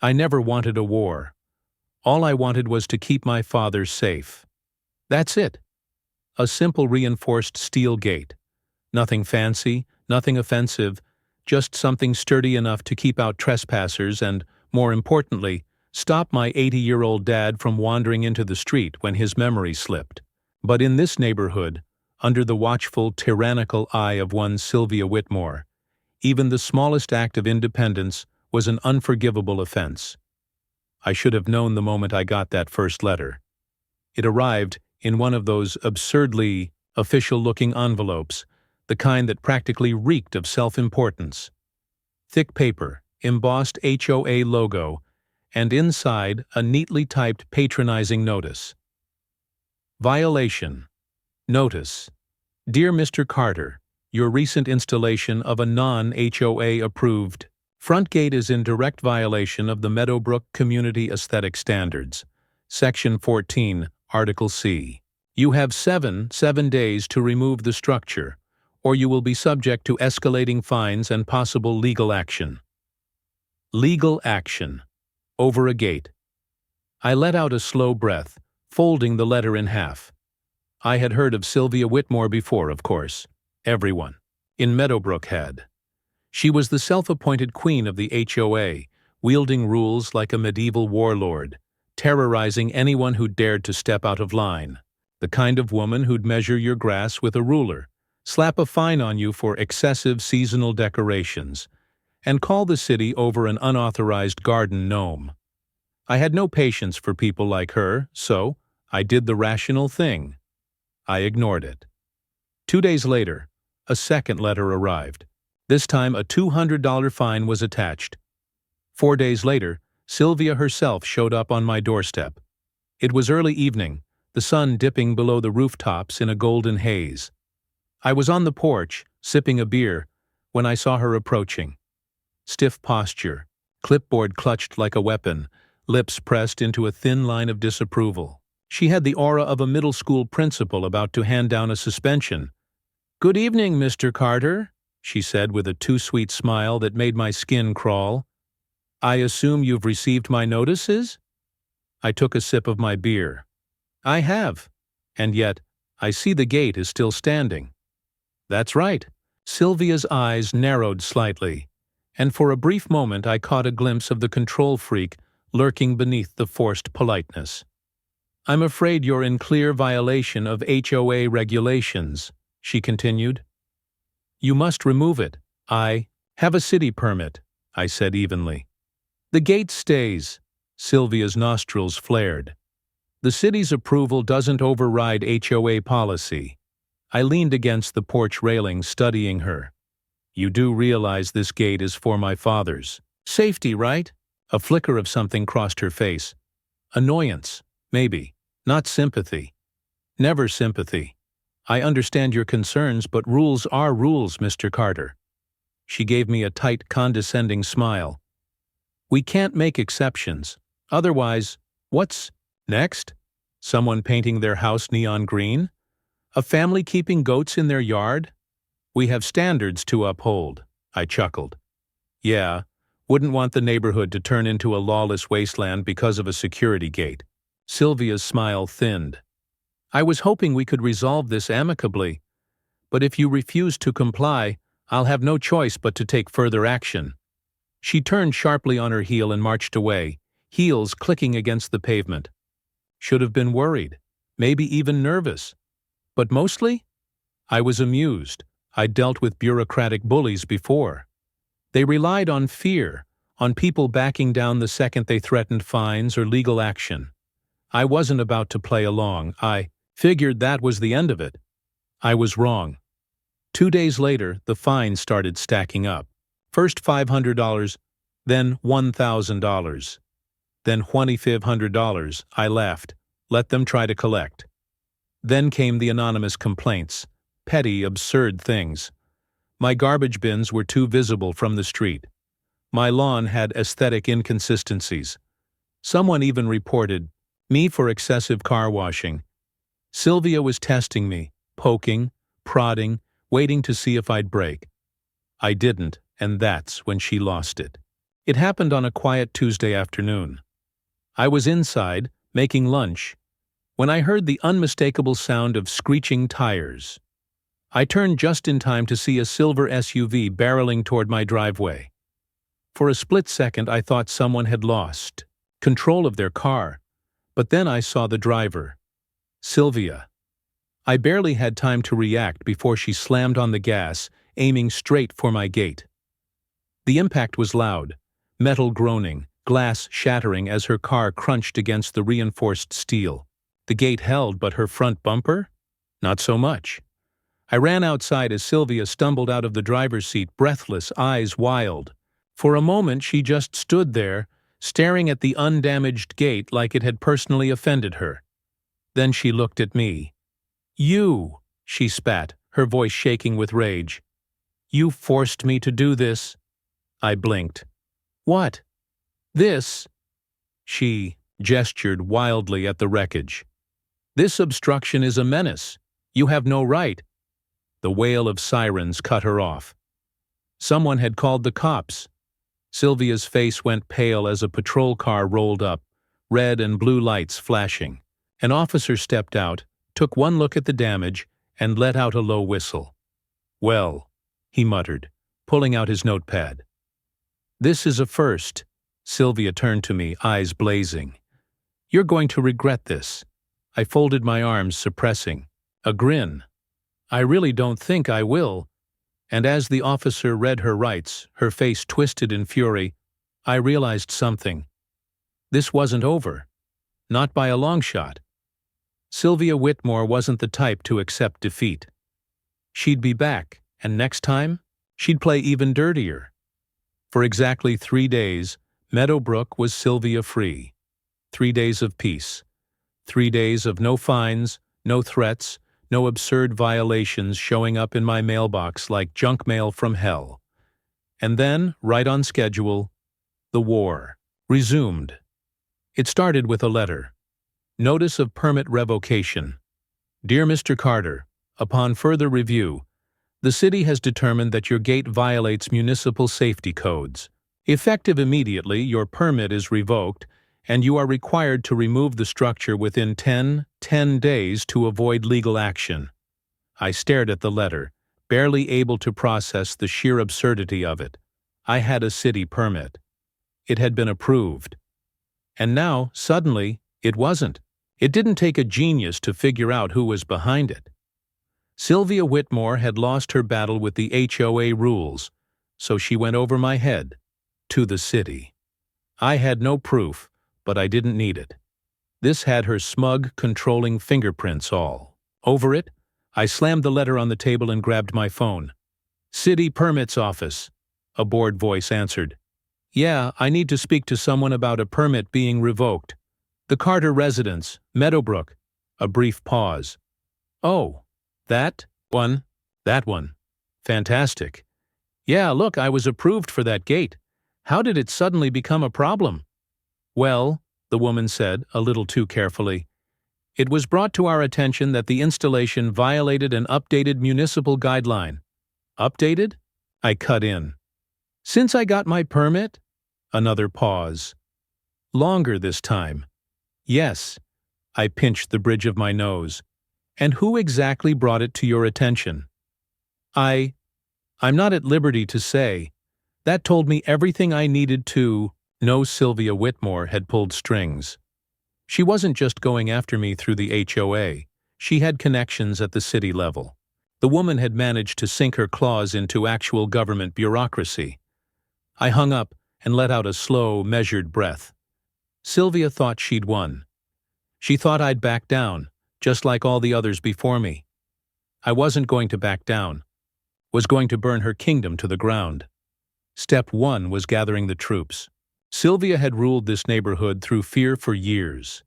I never wanted a war. All I wanted was to keep my father safe. That's it. A simple reinforced steel gate. Nothing fancy, nothing offensive, just something sturdy enough to keep out trespassers and, more importantly, stop my 80-year-old dad from wandering into the street when his memory slipped. But in this neighborhood, under the watchful, tyrannical eye of one Sylvia Whitmore, even the smallest act of independence was an unforgivable offense. I should have known the moment I got that first letter. It arrived in one of those absurdly official-looking envelopes, the kind that practically reeked of self-importance. Thick paper, embossed HOA logo, and inside a neatly typed patronizing notice. Violation. Notice. Dear Mr. Carter, your recent installation of a non-HOA approved front gate is in direct violation of the Meadowbrook Community Aesthetic Standards, Section 14, Article C. You have seven days to remove the structure, or you will be subject to escalating fines and possible legal action. Legal action. Over a gate. I let out a slow breath, folding the letter in half. I had heard of Sylvia Whitmore before, of course. Everyone in Meadowbrook had. She was the self-appointed queen of the HOA, wielding rules like a medieval warlord, terrorizing anyone who dared to step out of line. The kind of woman who'd measure your grass with a ruler, slap a fine on you for excessive seasonal decorations, and call the city over an unauthorized garden gnome. I had no patience for people like her, so I did the rational thing. I ignored it. 2 days later, a second letter arrived. This time a $200 fine was attached. 4 days later, Sylvia herself showed up on my doorstep. It was early evening, the sun dipping below the rooftops in a golden haze. I was on the porch, sipping a beer, when I saw her approaching. Stiff posture, clipboard clutched like a weapon, lips pressed into a thin line of disapproval. She had the aura of a middle school principal about to hand down a suspension. "Good evening, Mr. Carter," she said with a too-sweet smile that made my skin crawl. "I assume you've received my notices?" I took a sip of my beer. "I have. And yet, I see the gate is still standing." "That's right." Sylvia's eyes narrowed slightly, and for a brief moment I caught a glimpse of the control freak lurking beneath the forced politeness. "I'm afraid you're in clear violation of HOA regulations," she continued. "You must remove it." "I have a city permit," I said evenly. "The gate stays." Sylvia's nostrils flared. "The city's approval doesn't override HOA policy." I leaned against the porch railing, studying her. "You do realize this gate is for my father's safety, right?" A flicker of something crossed her face. Annoyance, maybe. Not sympathy. Never sympathy. "I understand your concerns, but rules are rules, Mr. Carter." She gave me a tight, condescending smile. "We can't make exceptions. Otherwise, what's next? Someone painting their house neon green? A family keeping goats in their yard? We have standards to uphold." I chuckled. "Yeah, wouldn't want the neighborhood to turn into a lawless wasteland because of a security gate." Sylvia's smile thinned. "I was hoping we could resolve this amicably, but if you refuse to comply, I'll have no choice but to take further action." She turned sharply on her heel and marched away, heels clicking against the pavement. Should have been worried, maybe even nervous. But mostly, I was amused. I'd dealt with bureaucratic bullies before. They relied on fear, on people backing down the second they threatened fines or legal action. I wasn't about to play along. I figured that was the end of it. I was wrong. 2 days later, the fines started stacking up. First $500, then $1,000. Then $2,500. I laughed. Let them try to collect. Then came the anonymous complaints. Petty, absurd things. My garbage bins were too visible from the street. My lawn had aesthetic inconsistencies. Someone even reported me for excessive car washing. Sylvia was testing me, poking, prodding, waiting to see if I'd break. I didn't, and that's when she lost it. It happened on a quiet Tuesday afternoon. I was inside, making lunch, when I heard the unmistakable sound of screeching tires. I turned just in time to see a silver SUV barreling toward my driveway. For a split second I thought someone had lost control of their car, but then I saw the driver, Sylvia. I barely had time to react before she slammed on the gas, aiming straight for my gate. The impact was loud, metal groaning, glass shattering as her car crunched against the reinforced steel. The gate held, but her front bumper? Not so much. I ran outside as Sylvia stumbled out of the driver's seat, breathless, eyes wild. For a moment she just stood there, staring at the undamaged gate like it had personally offended her. Then she looked at me. "You," she spat, her voice shaking with rage. "You forced me to do this." I blinked. "What?" "This." She gestured wildly at the wreckage. "This obstruction is a menace. You have no right." The wail of sirens cut her off. Someone had called the cops. Sylvia's face went pale as a patrol car rolled up, red and blue lights flashing. An officer stepped out, took one look at the damage, and let out a low whistle. "Well," he muttered, pulling out his notepad. "This is a first." Sylvia turned to me, eyes blazing. "You're going to regret this." I folded my arms, suppressing a grin. "I really don't think I will." And as the officer read her rights, her face twisted in fury, I realized something. This wasn't over. Not by a long shot. Sylvia Whitmore wasn't the type to accept defeat. She'd be back, and next time, she'd play even dirtier. For exactly 3 days, Meadowbrook was Sylvia free. 3 days of peace. 3 days of no fines, no threats, no absurd violations showing up in my mailbox like junk mail from hell. And then, right on schedule, the war resumed. It started with a letter. Notice of permit revocation. Dear Mr. Carter, upon further review, the city has determined that your gate violates municipal safety codes. Effective immediately, your permit is revoked, and you are required to remove the structure within 10 days to avoid legal action. I stared at the letter, barely able to process the sheer absurdity of it. I had a city permit. It had been approved. And now, suddenly, it wasn't. It didn't take a genius to figure out who was behind it. Sylvia Whitmore had lost her battle with the HOA rules, so she went over my head, to the city. I had no proof, but I didn't need it. This had her smug, controlling fingerprints all over it. I slammed the letter on the table and grabbed my phone. "City Permits Office," a bored voice answered. "Yeah, I need to speak to someone about a permit being revoked. The Carter residence, Meadowbrook." A brief pause. "Oh, that one. Fantastic. Yeah, look, I was approved for that gate. How did it suddenly become a problem?" "Well," the woman said, a little too carefully, "it was brought to our attention that the installation violated an updated municipal guideline." "Updated?" I cut in. "Since I got my permit?" Another pause. "Longer this time." "Yes." I pinched the bridge of my nose. "And who exactly brought it to your attention?" I'm not at liberty to say. That told me everything I needed to know." Sylvia Whitmore had pulled strings. She wasn't just going after me through the HOA. She had connections at the city level. The woman had managed to sink her claws into actual government bureaucracy. I hung up and let out a slow, measured breath. Sylvia thought she'd won. She thought I'd back down, just like all the others before me. I wasn't going to back down. Was going to burn her kingdom to the ground. Step 1 was gathering the troops. Sylvia had ruled this neighborhood through fear for years.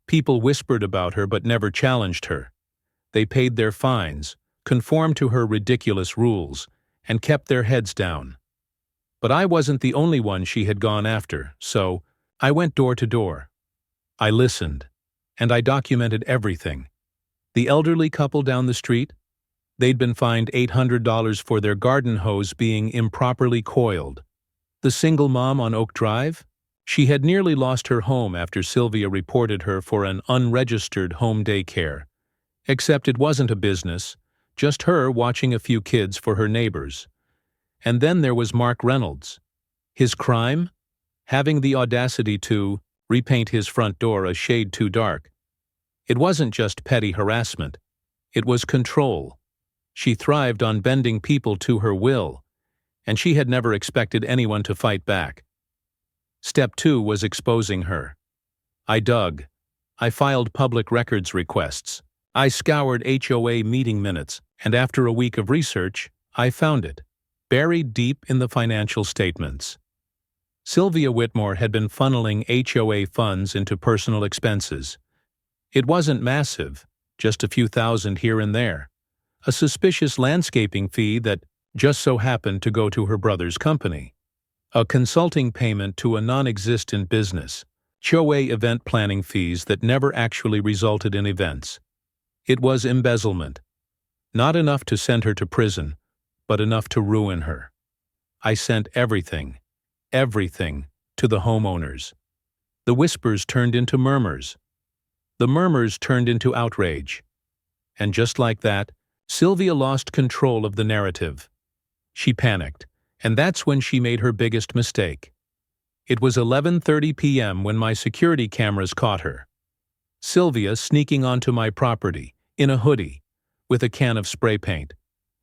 People whispered about her but never challenged her. They paid their fines, conformed to her ridiculous rules, and kept their heads down. But I wasn't the only one she had gone after, so I went door to door. I listened, and I documented everything. The elderly couple down the street? They'd been fined $800 for their garden hose being improperly coiled. The single mom on Oak Drive? She had nearly lost her home after Sylvia reported her for an unregistered home daycare. Except it wasn't a business, just her watching a few kids for her neighbors. And then there was Mark Reynolds. His crime? Having the audacity to repaint his front door a shade too dark. It wasn't just petty harassment. It was control. She thrived on bending people to her will, and she had never expected anyone to fight back. Step 2 was exposing her. I dug. I filed public records requests. I scoured HOA meeting minutes, and after a week of research, I found it, buried deep in the financial statements. Sylvia Whitmore had been funneling HOA funds into personal expenses. It wasn't massive, just a few thousand here and there. A suspicious landscaping fee that just so happened to go to her brother's company. A consulting payment to a non-existent business. HOA event planning fees that never actually resulted in events. It was embezzlement. Not enough to send her to prison, but enough to ruin her. I sent everything to the homeowners. The whispers turned into murmurs. The murmurs turned into outrage. And just like that, Sylvia lost control of the narrative. She panicked, and that's when she made her biggest mistake. It was 11:30 p.m. when my security cameras caught her. Sylvia sneaking onto my property, in a hoodie, with a can of spray paint.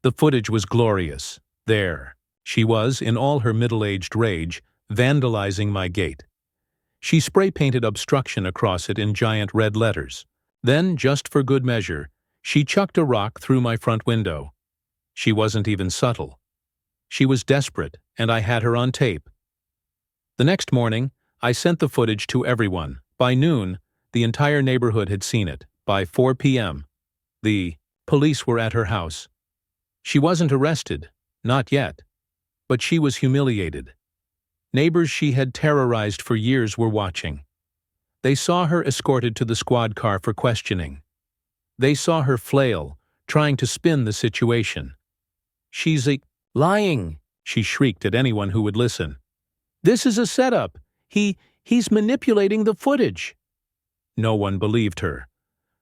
The footage was glorious. There. She was, in all her middle-aged rage, vandalizing my gate. She spray-painted obstruction across it in giant red letters. Then, just for good measure, she chucked a rock through my front window. She wasn't even subtle. She was desperate, and I had her on tape. The next morning, I sent the footage to everyone. By noon, the entire neighborhood had seen it. By 4 p.m., the police were at her house. She wasn't arrested, not yet, but she was humiliated. Neighbors she had terrorized for years were watching. They saw her escorted to the squad car for questioning. They saw her flail, trying to spin the situation. "She's lying," she shrieked at anyone who would listen. "This is a setup. He's manipulating the footage." No one believed her.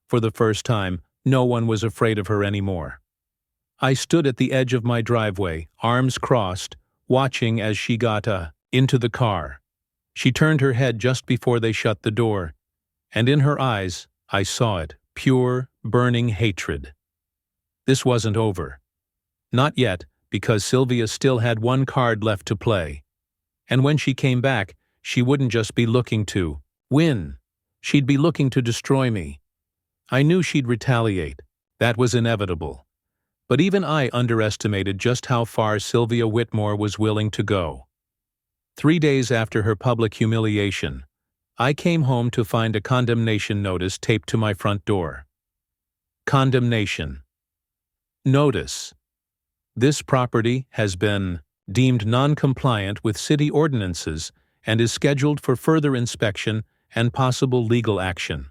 For the first time, no one was afraid of her anymore. I stood at the edge of my driveway, arms crossed, watching as she got into the car. She turned her head just before they shut the door, and in her eyes, I saw it, pure, burning hatred. This wasn't over. Not yet, because Sylvia still had one card left to play. And when she came back, she wouldn't just be looking to win. She'd be looking to destroy me. I knew she'd retaliate. That was inevitable. But even I underestimated just how far Sylvia Whitmore was willing to go. 3 days after her public humiliation, I came home to find a condemnation notice taped to my front door. Condemnation. Notice: this property has been deemed non-compliant with city ordinances and is scheduled for further inspection and possible legal action.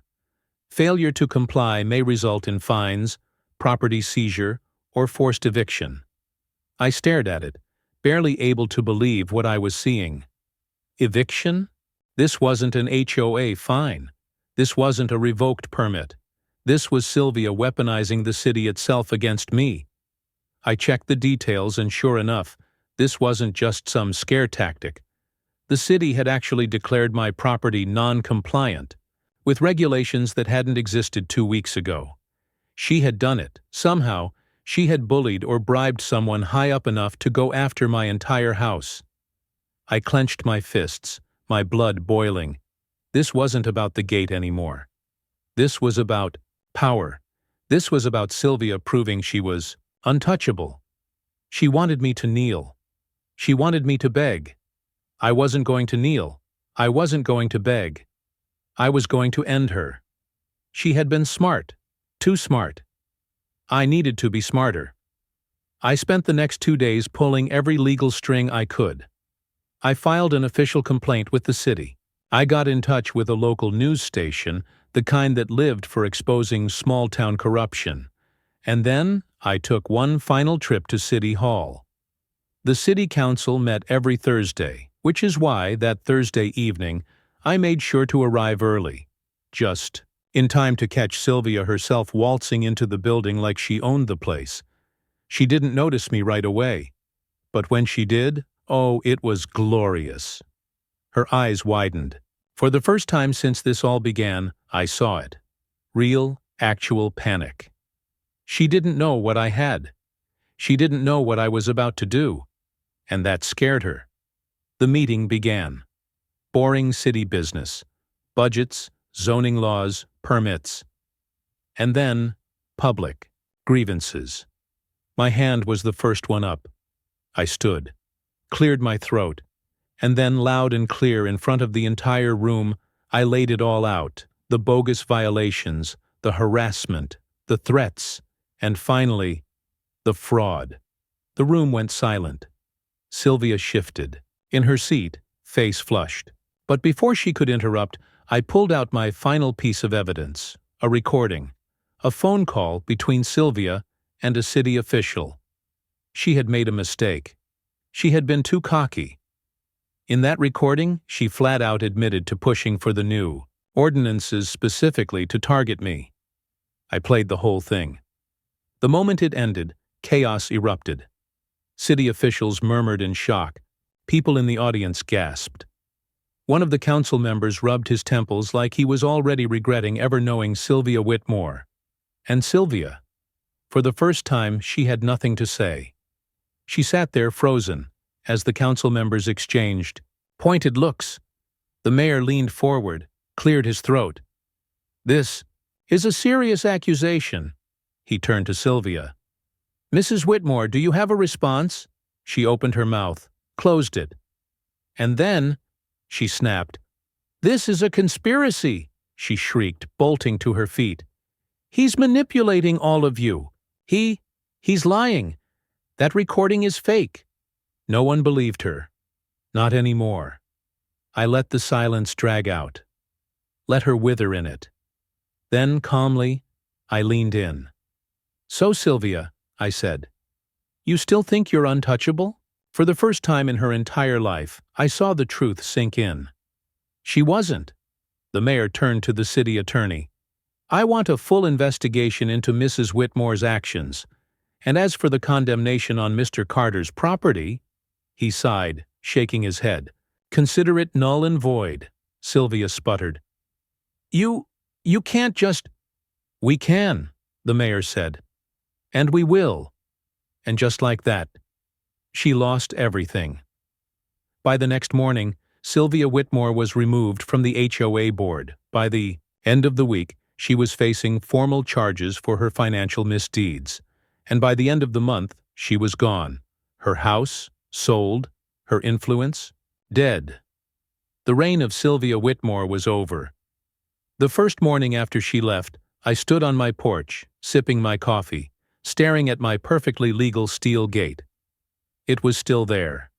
Failure to comply may result in fines, property seizure, or forced eviction. I stared at it, barely able to believe what I was seeing. Eviction? This wasn't an HOA fine. This wasn't a revoked permit. This was Sylvia weaponizing the city itself against me. I checked the details, and sure enough, this wasn't just some scare tactic. The city had actually declared my property non-compliant, with regulations that hadn't existed 2 weeks ago. She had done it. Somehow, she had bullied or bribed someone high up enough to go after my entire house. I clenched my fists, my blood boiling. This wasn't about the gate anymore. This was about power. This was about Sylvia proving she was untouchable. She wanted me to kneel. She wanted me to beg. I wasn't going to kneel. I wasn't going to beg. I was going to end her. She had been smart. Too smart. I needed to be smarter. I spent the next 2 days pulling every legal string I could. I filed an official complaint with the city. I got in touch with a local news station, the kind that lived for exposing small-town corruption. And then I took one final trip to City Hall. The city council met every Thursday, which is why, that Thursday evening, I made sure to arrive early, just in time to catch Sylvia herself waltzing into the building like she owned the place. She didn't notice me right away, but when she did, oh, it was glorious. Her eyes widened. For the first time since this all began, I saw it. Real, actual panic. She didn't know what I had. She didn't know what I was about to do, and that scared her. The meeting began. Boring city business. Budgets, zoning laws, permits. And then, public grievances. My hand was the first one up. I stood, cleared my throat, and then loud and clear in front of the entire room, I laid it all out, the bogus violations, the harassment, the threats, and finally, the fraud. The room went silent. Sylvia shifted. In her seat, face flushed. But before she could interrupt, I pulled out my final piece of evidence, a recording, a phone call between Sylvia and a city official. She had made a mistake. She had been too cocky. In that recording, she flat out admitted to pushing for the new ordinances specifically to target me. I played the whole thing. The moment it ended, chaos erupted. City officials murmured in shock. People in the audience gasped. One of the council members rubbed his temples like he was already regretting ever knowing Sylvia Whitmore. And Sylvia, for the first time, she had nothing to say. She sat there frozen, as the council members exchanged pointed looks. The mayor leaned forward, cleared his throat. "This is a serious accusation." He turned to Sylvia. "Mrs. Whitmore, do you have a response?" She opened her mouth, closed it. And then, she snapped. "This is a conspiracy," she shrieked, bolting to her feet. "He's manipulating all of you. He's lying. That recording is fake." No one believed her. Not anymore. I let the silence drag out. Let her wither in it. Then, calmly, I leaned in. "So, Sylvia," I said, "you still think you're untouchable?" For the first time in her entire life, I saw the truth sink in. She wasn't. The mayor turned to the city attorney. "I want a full investigation into Mrs. Whitmore's actions. And as for the condemnation on Mr. Carter's property," he sighed, shaking his head, "consider it null and void," Sylvia sputtered. You can't just—" "We can," the mayor said. "And we will." And just like that, she lost everything. By the next morning, Sylvia Whitmore was removed from the HOA board. By the end of the week, she was facing formal charges for her financial misdeeds. And by the end of the month, she was gone. Her house, sold. Her influence, dead. The reign of Sylvia Whitmore was over. The first morning after she left, I stood on my porch, sipping my coffee, staring at my perfectly legal steel gate. It was still there.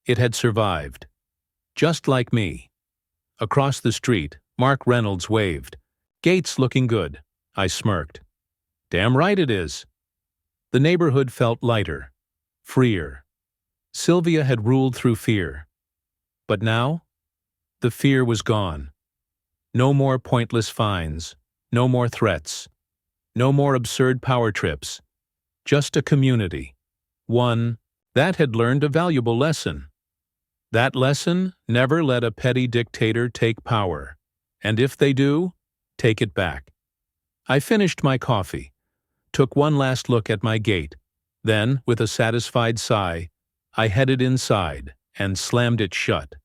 It had survived. Just like me. Across the street, Mark Reynolds waved. "Gate's looking good," I smirked. "Damn right it is." The neighborhood felt lighter, freer. Sylvia had ruled through fear. But now, the fear was gone. No more pointless fines, no more threats, no more absurd power trips. Just a community. One that had learned a valuable lesson. That lesson: never let a petty dictator take power. And if they do, take it back. I finished my coffee, took one last look at my gate, then, with a satisfied sigh, I headed inside and slammed it shut.